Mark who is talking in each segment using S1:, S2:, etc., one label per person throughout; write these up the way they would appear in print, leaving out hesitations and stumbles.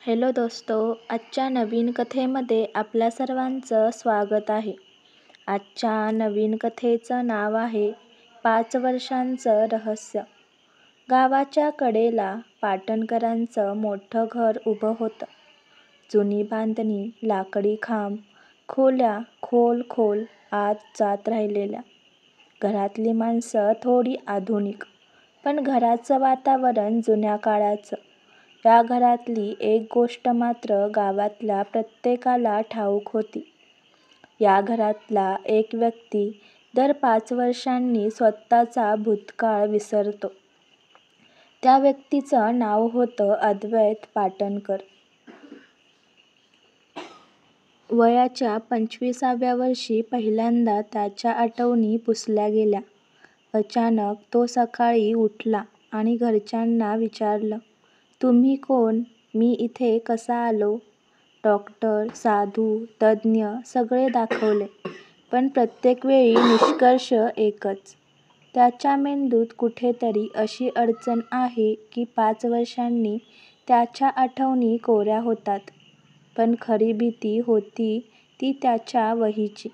S1: Hello दोस्तो, आजच्या नवीन कथेमध्ये आपल्या सर्वांचं स्वागत आहे. आजच्या नवीन कथेचं नाव आहे 5 वर्षांचं रहस्य. गावाच्या कडेला पाटणकरांचं मोठं घर उभं होतं. जुनी बांधणी, लाकडी खांब, खोल्या खोल आत जात राहिलेल्या. घरातली माणसं थोडी आधुनिक, पण घराचं वातावरण जुन्या काळाचं. या घरातली एक गोष्ट मात्र गावातल्या प्रत्येकाला ठाऊक होती. या घरातला एक व्यक्ती दर 5 वर्षांनी स्वतःचा भूतकाळ विसरतो. त्या व्यक्तीचं नाव होतं अद्वैत पाटणकर. वयाच्या 25व्या वर्षी पहिल्यांदा त्याच्या आठवणी पुसल्या गेल्या. अचानक तो सकाळी उठला आणि घरच्यांना विचारलं, "तुम्ही कोण? मी इथे कसा आलो? " डॉक्टर, साधू, तज्ज्ञ सगळे दाखवले, पण प्रत्येक वेळी निष्कर्ष एकच. त्याच्या मेंदूत कुठेतरी अशी अडचण आहे की 5 वर्षांनी त्याच्या आठवणी कोऱ्या होतात. पण खरी भीती होती ती त्याच्या वहीची.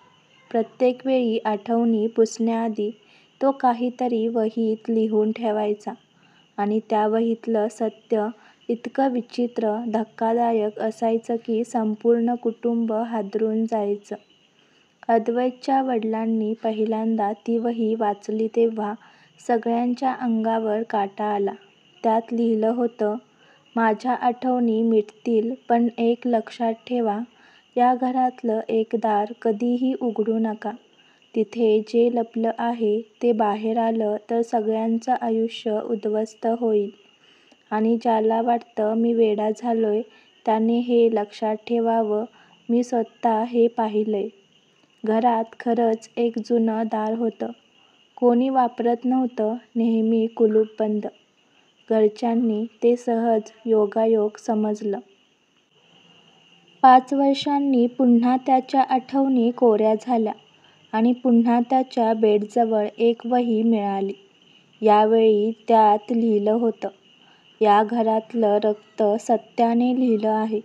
S1: प्रत्येक वेळी आठवणी पुसण्याआधी तो काहीतरी वहीत लिहून ठेवायचा आणि त्या वहीतलं सत्य इतकं विचित्र, धक्कादायक असायचं की संपूर्ण कुटुंब हादरून जायचं. अद्वैतच्या वडिलांनी पहिल्यांदा ती वही वाचली तेव्हा सगळ्यांच्या अंगावर काटा आला. त्यात लिहिलं होतं, "माझ्या आठवणी मिटतील पण एक लक्षात ठेवा, या घरातलं एक दार कधीही उघडू नका. तिथे जे लपलं आहे ते बाहेर आलं तर सगळ्यांचं आयुष्य उद्ध्वस्त होईल. आणि ज्याला वाटतं मी वेडा झालोय त्याने हे लक्षात ठेवावं, मी स्वतः हे पाहिलंय. " घरात खरंच एक जुनं दार होतं. कोणी वापरत नव्हतं, नेहमी कुलूप बंद. घरच्यांनी ते सहज योगायोग समजलं. 5 वर्षांनी पुन्हा त्याच्या आठवणी कोऱ्या झाल्या आणि पुन्हा त्याच्या बेडजवळ एक वही मिळाली. यावेळी त्यात लिहिलं होतं, "या घरातलं रक्त सत्याने लिहिलं आहे.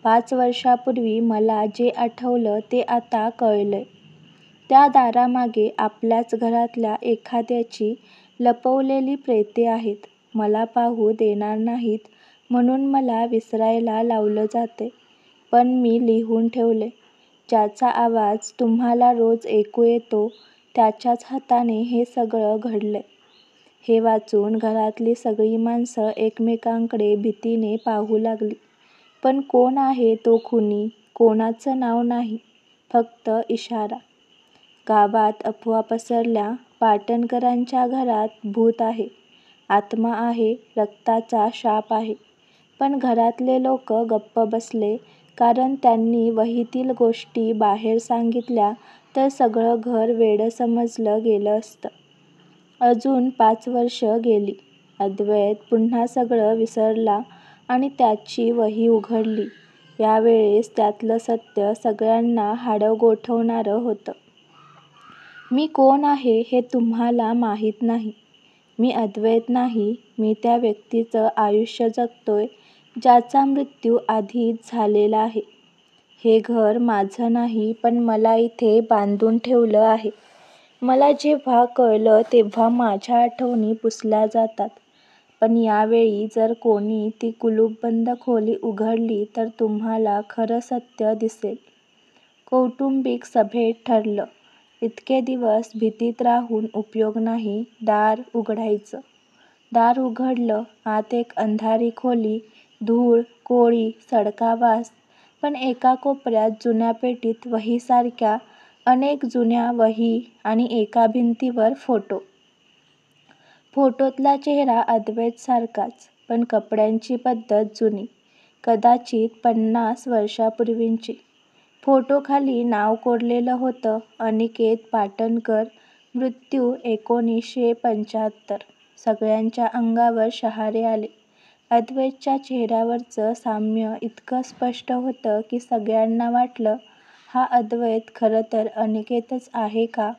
S1: 5 वर्षांपूर्वी मला जे आठवलं ते आता कळलंय. त्या दारामागे आपल्याच घरातल्या एखाद्याची लपवलेली प्रेते आहेत. मला पाहू देणार नाहीत म्हणून मला विसरायला लावलं जातंय. पण मी लिहून ठेवलंय. ज्याचा आवाज तुम्हाला रोज ऐकू येतो त्याच्याच हाताने हे सगळं घडलंय. " हे वाचून घरातली सगळी माणसं एकमेकांकडे भीतीने पाहू लागली. पण कोण आहे तो खुनी? कोणाचं नाव नाही, फक्त इशारा. गावात अफवा पसरल्या, पाटणकरांच्या घरात भूत आहे, आत्मा आहे, रक्ताचा शाप आहे. पण घरातले लोक गप्प बसले, कारण त्यांनी वहीतील गोष्टी बाहेर सांगितल्या तर सगळं घर वेडं समजलं गेलं असतं. अजून 5 वर्षं गेली. अद्वैत पुन्हा सगळं विसरला आणि त्याची वही उघडली. यावेळेस त्यातलं सत्य सगळ्यांना हाडं गोठवणारं होतं. "मी कोण आहे हे तुम्हाला माहीत नाही. मी अद्वैत नाही. मी त्या व्यक्तीचं आयुष्य जगतोय ज्याचा मृत्यू आधीच झालेला आहे. हे घर माझं नाही पण मला इथे बांधून ठेवलं आहे. मला जेव्हा कळलं तेव्हा माझ्या आठवणी पुसल्या जातात. पण यावेळी जर कोणी ती कुलूपबंद खोली उघडली तर तुम्हाला खरं सत्य दिसेल. " कौटुंबिक सभेत ठरलं, इतके दिवस भीतीत राहून उपयोग नाही, दार उघडायचं. दार उघडलं. आत एक अंधारी खोली, धूळ, कोळी, सडका वास. पण एका कोपऱ्यात जुन्या पेटीत वहीसारख्या अनेक जुन्या वही आणि एका भिंतीवर फोटो. फोटोतला चेहरा अद्वैतसारखाच, पण कपड्यांची पद्धत जुनी, कदाचित 50 वर्षांपूर्वीची. फोटोखाली नाव कोरलेलं होतं, अनिकेत पाटणकर, मृत्यू 1975. सगळ्यांच्या अंगावर शहारे आले. अद्वैतच्या चेहऱ्यावरचं साम्य इतकं स्पष्ट होतं की सगळ्यांना वाटलं, हा अद्वैत खरंतर अनिकेतच आहे का?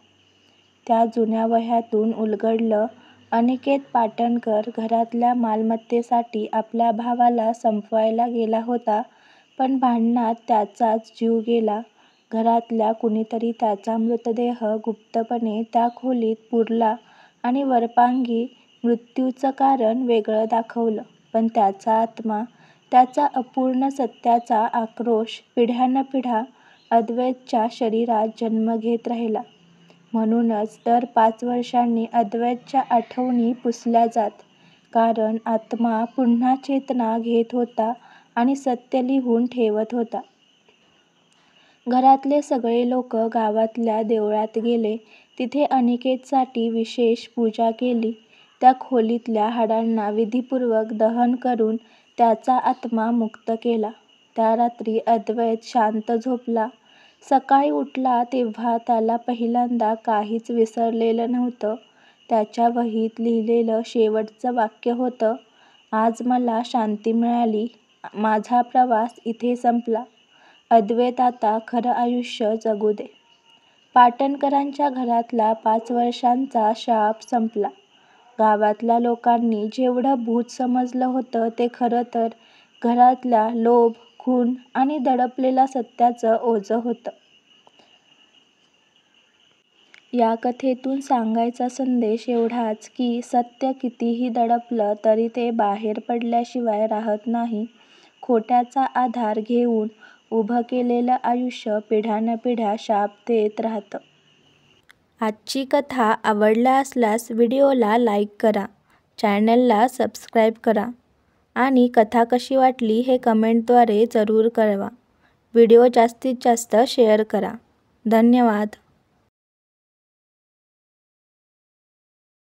S1: त्या जुन्या वह्यांतून उलगडलं अनिकेत पाटणकर घरातल्या मालमत्तेसाठी आपल्या भावाला संपवायला गेला होता, पण भांडणात त्याचाच जीव गेला. घरातल्या कुणीतरी त्याचा मृतदेह गुप्तपणे त्या खोलीत पुरला आणि वरपांगी मृत्यूचं कारण वेगळं दाखवलं. पण त्याचा आत्मा, त्याचा अपूर्ण सत्याचा आक्रोश पिढ्यानपिढ्या अद्वैतच्या शरीरात जन्म घेत राहिला. म्हणूनच दर 5 वर्षांनी अद्वैतच्या आठवणी पुसल्या जात, कारण आत्मा पुन्हा चेतना घेत होता आणि सत्य लिहून ठेवत होता. घरातले सगळे लोक गावातल्या देवळात गेले. तिथे अनिकेतसाठी विशेष पूजा केली. त्या खोलीतल्या हाडांना विधिपूर्वक दहन करून त्याचा आत्मा मुक्त केला. त्या रात्री अद्वैत शांत झोपला. सकाळी उठला तेव्हा त्याला पहिल्यांदा काहीच विसरलेलं नव्हतं. त्याच्या वहीत लिहिलेलं शेवटचं वाक्य होतं, आज मला शांती मिळाली, माझा प्रवास इथे संपला. अद्वैत आता खरं आयुष्य जगू दे. पाटणकरांच्या घरातला 5 वर्षांचा शाप संपला. गावातल्या लोकांनी जेवढं भूत समजलं होतं ते खरं तर घरातल्या लोभ, खून आणि दडपलेल्या सत्याचं ओझं होतं. या कथेतून सांगायचा संदेश एवढाच की सत्य कितीही दडपलं तरी ते बाहेर पडल्याशिवाय राहत नाही. खोट्याचा आधार घेऊन उभं केलेलं आयुष्य पिढ्यानपिढ्या शाप देत राहतं. आजची कथा आवडला असल्यास व्हिडिओला लाईक करा, चॅनलला सबस्क्राईब करा आणि कथा कशी वाटली हे कमेंटद्वारे जरूर कळवा. व्हिडिओ जास्तीत जास्त शेअर करा. धन्यवाद.